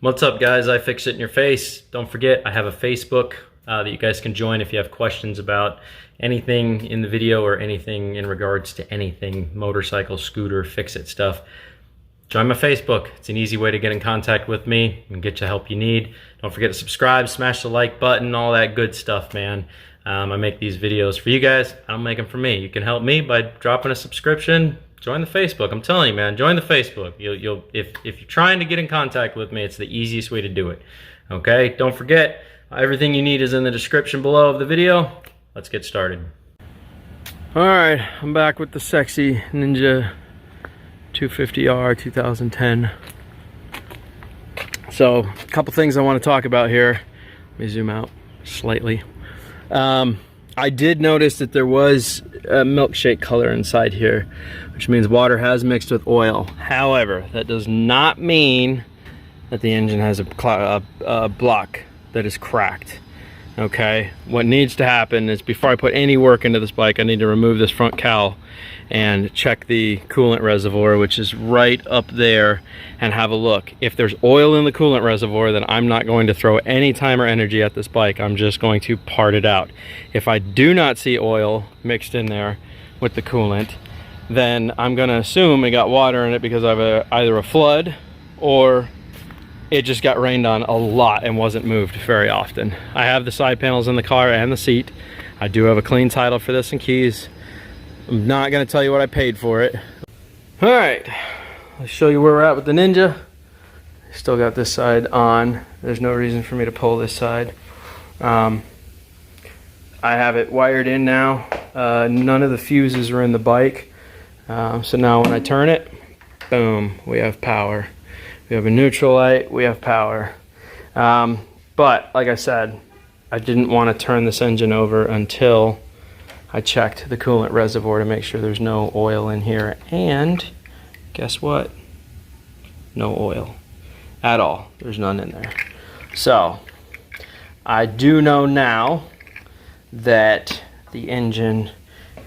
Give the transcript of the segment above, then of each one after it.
What's up, guys? iFixit in your face. Don't forget, I have a Facebook that you guys can join if you have questions about anything in the video or anything in regards to anything motorcycle, scooter, fix-it stuff. Join my Facebook. It's an easy way to get in contact with me and get the help you need. Don't forget to subscribe, smash the like button, all that good stuff, man. I make these videos for you guys. I don't make them for me. You can help me by dropping a subscription. Join the Facebook. I'm telling you, man, join the Facebook. If you're trying to get in contact with me, it's the easiest way to do it. Okay? Don't forget, everything you need is in the description below of the video. Let's get started. All right, I'm back with the sexy Ninja 250R 2010. So, a couple things I want to talk about here. Let me zoom out slightly. I did notice that there was a milkshake color inside here, which means water has mixed with oil. However, that does not mean that the engine has a block that is cracked. Okay, what needs to happen is before I put any work into this bike, I need to remove this front cowl and check the coolant reservoir, which is right up there, and have a look. If there's oil in the coolant reservoir, then I'm not going to throw any time or energy at this bike. I'm just going to part it out. If I do not see oil mixed in there with the coolant, then I'm going to assume it got water in it because of either a flood or it just got rained on a lot and wasn't moved very often. I have the side panels in the car and the seat. I do have a clean title for this and keys. I'm not going to tell you what I paid for it. All right, let's show you where we're at with the Ninja. Still got this side on. There's no reason for me to pull this side. I have it wired in now. None of the fuses are in the bike. So now when I turn it, boom, we have power. We have a neutral light, we have power. But like I said, I didn't want to turn this engine over until I checked the coolant reservoir to make sure there's no oil in here. And guess what? No oil at all. There's none in there. So I do know now that the engine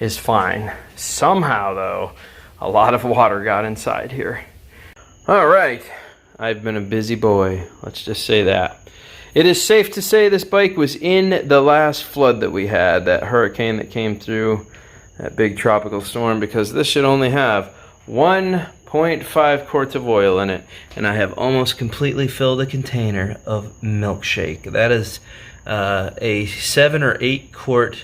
is fine. Somehow though, a lot of water got inside here. All right. I've been a busy boy, let's just say that. It is safe to say this bike was in the last flood that we had, that hurricane that came through, that big tropical storm, because this should only have 1.5 quarts of oil in it, and I have almost completely filled a container of milkshake. That is a 7 or 8 quart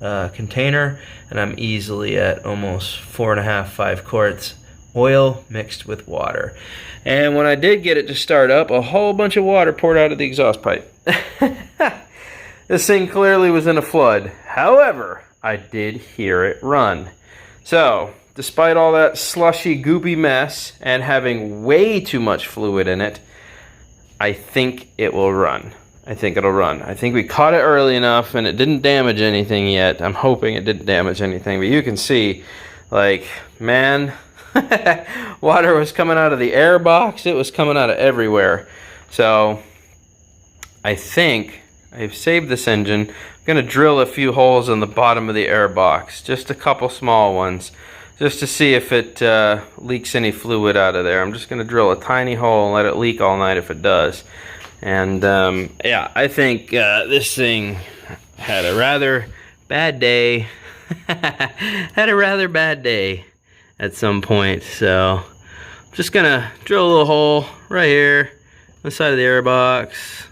container, and I'm easily at almost 4.5, 5 quarts. Oil mixed with water. And when I did get it to start up, a whole bunch of water poured out of the exhaust pipe. This thing clearly was in a flood. However, I did hear it run. So, despite all that slushy, goopy mess and having way too much fluid in it, I think it will run. I think it'll run. I think we caught it early enough and it didn't damage anything yet. I'm hoping it didn't damage anything, but you can see, like, man, water was coming out of the air box. It was coming out of everywhere. So I think I've saved this engine. I'm going to drill a few holes in the bottom of the air box, just a couple small ones, just to see if it leaks any fluid out of there. I'm just going to drill a tiny hole and let it leak all night if it does. And yeah, I think this thing had a rather bad day. Had a rather bad day at some point, so I'm just gonna drill a little hole right here on the side of the air box,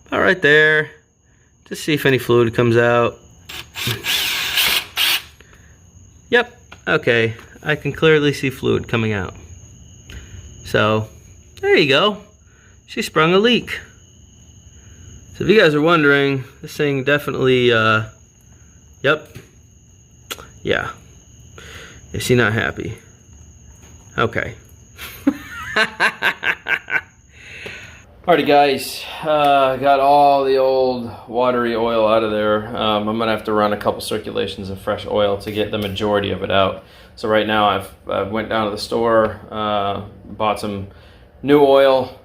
about right there, just see if any fluid comes out. Yep, okay, I can clearly see fluid coming out. So there you go, she sprung a leak. So if you guys are wondering, this thing definitely yep, yeah. Is she not happy? Okay. Alrighty, guys, got all the old watery oil out of there. I'm gonna have to run a couple circulations of fresh oil to get the majority of it out. So right now I went down to the store, bought some new oil,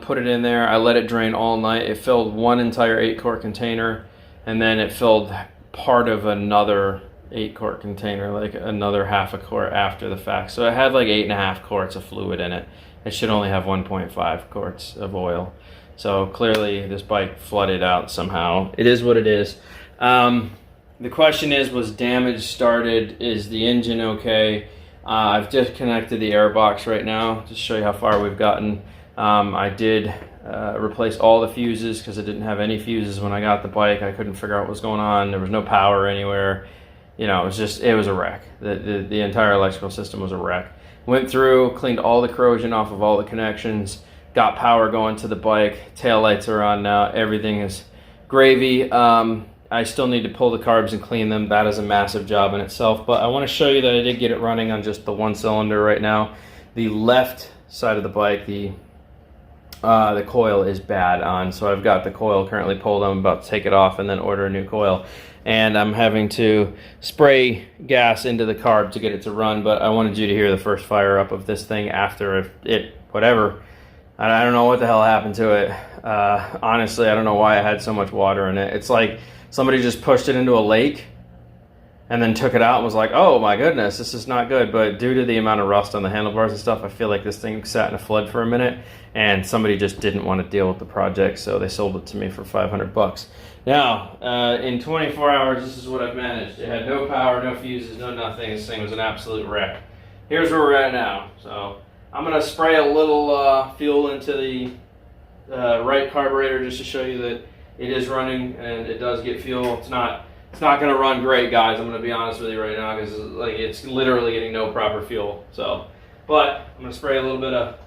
put it in there. I let it drain all night. It filled one entire 8-quart container, and then it filled part of another 8-quart container, like another half a quart after the fact. So it had like 8.5 quarts of fluid in it. it should only have 1.5 quarts of oil. So clearly this bike flooded out somehow. It is what it is. The question is, was damage started? Is the engine okay? I've disconnected the air box right now to show you how far we've gotten. I did replace all the fuses because I didn't have any fuses when I got the bike. I couldn't figure out what was going on. There was no power anywhere. You know, it was a wreck. The entire electrical system was a wreck. Went through, cleaned all the corrosion off of all the connections, got power going to the bike. Tail lights are on now. Everything is gravy. I still need to pull the carbs and clean them. That is a massive job in itself, but I want to show you that I did get it running on just the one cylinder right now. The left side of the bike, the coil is bad on, so I've got the coil currently pulled. I'm about to take it off and then order a new coil, and I'm having to spray gas into the carb to get it to run. But I wanted you to hear the first fire up of this thing after whatever. I don't know what the hell happened to it. Honestly, I don't know why it had so much water in it. It's like somebody just pushed it into a lake and then took it out and was like, oh my goodness, this is not good. But due to the amount of rust on the handlebars and stuff, I feel like this thing sat in a flood for a minute, and somebody just didn't want to deal with the project, so they sold it to me for 500 bucks. Now, in 24 hours, this is what I've managed. It had no power, no fuses, no nothing. This thing was an absolute wreck. Here's where we're at now. So I'm gonna spray a little fuel into the right carburetor just to show you that it is running and it does get fuel. It's not gonna run great, guys. I'm gonna be honest with you right now, because like it's literally getting no proper fuel. So, but I'm gonna spray a little bit of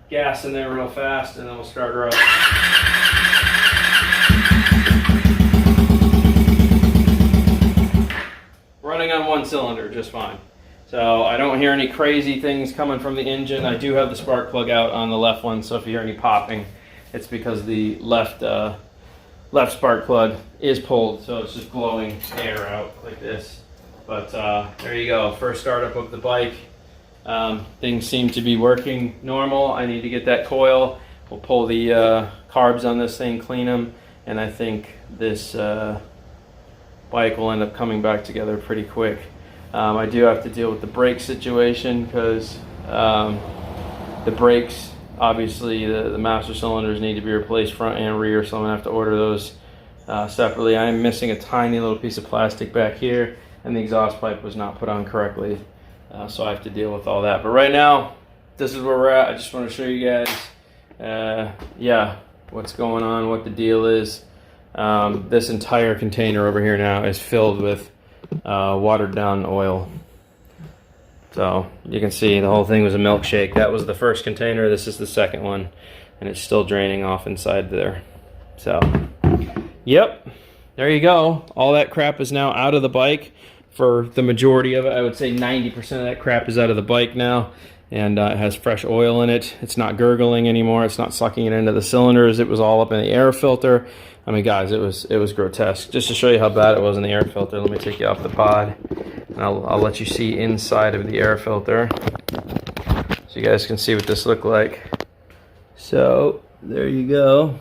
gas in there real fast, and then we'll start her up. Running on one cylinder just fine. So I don't hear any crazy things coming from the engine. I do have the spark plug out on the left one, so if you hear any popping, it's because the left spark plug is pulled, so it's just blowing air out like this. But there you go, first startup of the bike. Things seem to be working normal. I need to get that coil. We'll pull the carbs on this thing, clean them, and I think this bike will end up coming back together pretty quick. I do have to deal with the brake situation, because the brakes, obviously the master cylinders need to be replaced front and rear, so I'm gonna have to order those separately. I am missing a tiny little piece of plastic back here, and the exhaust pipe was not put on correctly, so I have to deal with all that. But right now, this is where we're at. I just want to show you guys yeah, what's going on, what the deal is. This entire container over here now is filled with watered down oil. So you can see the whole thing was a milkshake. That was the first container. This is the second one, and it's still draining off inside there. So, yep, there you go. All that crap is now out of the bike for the majority of it. I would say 90% of that crap is out of the bike now, and it has fresh oil in it. It's not gurgling anymore. It's not sucking it into the cylinders. It was all up in the air filter. I mean, guys, it was grotesque. Just to show you how bad it was in the air filter, let me take you off the pod, and I'll let you see inside of the air filter so you guys can see what this looked like. So there you go.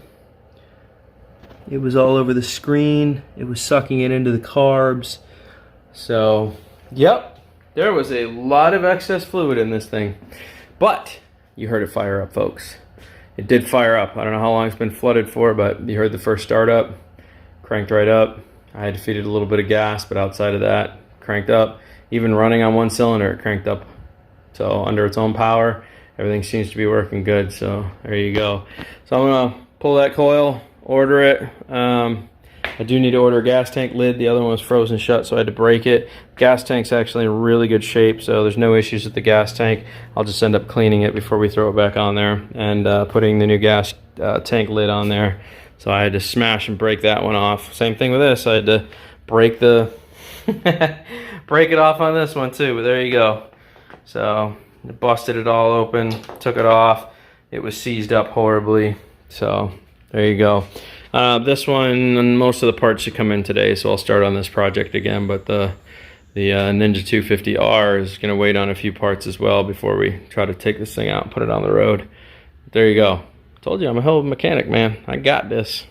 It was all over the screen. It was sucking it into the carbs. So, yep, there was a lot of excess fluid in this thing. But you heard it fire up, folks. It did fire up. I don't know how long it's been flooded for, but you heard the first startup. Cranked right up. I had to feed it a little bit of gas, but outside of that, cranked up. Even running on one cylinder, it cranked up. So under its own power, everything seems to be working good. So there you go. So I'm gonna pull that coil, order it. I do need to order a gas tank lid. The other one was frozen shut, so I had to break it. Gas tank's actually in really good shape, so there's no issues with the gas tank. I'll just end up cleaning it before we throw it back on there, and putting the new gas tank lid on there. So I had to smash and break that one off. Same thing with this. I had to break the break it off on this one too, but there you go. So I busted it all open, took it off. It was seized up horribly. So there you go. This one, most of the parts should come in today, so I'll start on this project again, but the Ninja 250R is going to wait on a few parts as well before we try to take this thing out and put it on the road. There you go. Told you I'm a hell of a mechanic, man. I got this.